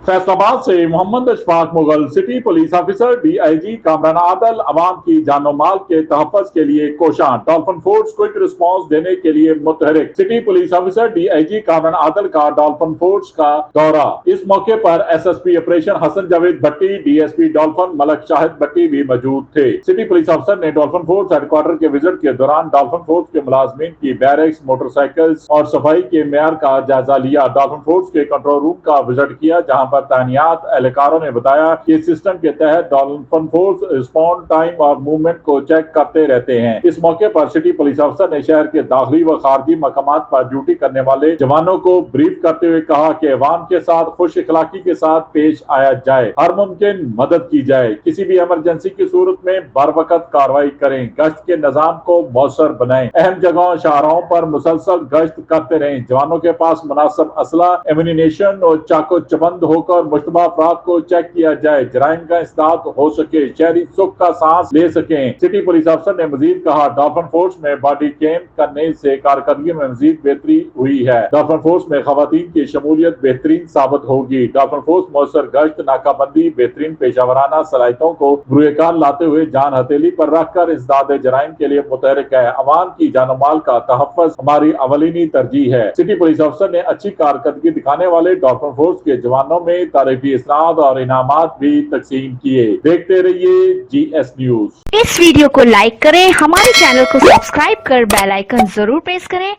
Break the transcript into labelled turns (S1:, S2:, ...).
S1: फैसलाबाद से Mohammad Ashfaq Mughal, city police officer DIG Kamran Adal, अवाम की जानो माल के तहफ़्फ़ुज़ के लिए कोशां, डॉल्फिन फोर्स क्विक रिस्पॉन्स देने के लिए मुतहरिक। City police officer DIG Kamran Adal का डॉल्फिन फोर्स का दौरा। इस मौके पर SSP operation Hassan Javed Bhatti, DSP dolphin Malik Shahid Bhatti भी मौजूद थे। सिटी पुलिस अफसर ने डॉल्फिन फोर्स हेडक्वार्टर के विजिट के दौरान डॉल्फिन फोर्स के मुलाजमीन की बैरक्स, मोटरसाइकिल्स और सफाई के मेयार का जायजा लिया। डॉल्फिन फोर्स के कंट्रोल रूम का विजिट किया, जहां पर तैनात एहलकारों ने बताया कि इस सिस्टम के तहत डॉल्फिन फोर्स रिस्पॉन्ड टाइम और मूवमेंट को चेक करते रहते हैं। इस मौके पर सिटी पुलिस अफसर ने शहर के दाखिली व खारजी मकामात पर ड्यूटी करने वाले जवानों को ब्रीफ करते हुए कहा कि अवाम के साथ खुश इखलाकी के साथ पेश आया जाए, हर मुमकिन मदद की जाए, किसी भी इमरजेंसी की सूरत में बर वक्त कार्रवाई करें, गश्त के निजाम को मौसर बनाएं, अहम जगहों शाहराहों पर मुसलसल गश्त करते रहें, जवानों के पास मुनासिब असला, एम्यूनिशन और चाको चबंद होकर मुश्तबा अफराद को चेक किया जाए, जराइम का इंसदाद हो सके, शहरी सुख का सांस ले सकें। सिटी पुलिस अफसर ने मजीद कहा, डॉल्फिन फोर्स में बॉडी कैंप करने से कारकर्दगी में मजीद बेहतरी हुई है। डॉल्फिन फोर्स में खवातीन की शमूलियत बेहतरीन साबित होगी। डॉल्फिन फोर्स मौसर गश्त, नाकाबंदी, बेहतरीन पेशावराना सलाहियतों को बुरुएकार लाते हुए जान हथेली पर रखकर इंसदाद जराइम के लिए मुतहरिक है। अवाम की जानो माल का तहफ़्फ़ुज़ हमारी अवलीनी तरजीह है। सिटी पुलिस अफसर ने अच्छी कारकर्दगी दिखाने वाले डॉल्फिन फोर्स के जवानों में तारीफी इसनाद और इनामात भी तकसीम किए। देखते रहिए GS न्यूज।
S2: इस वीडियो को लाइक करें, हमारे चैनल को सब्सक्राइब कर बेल आइकन जरूर प्रेस करें।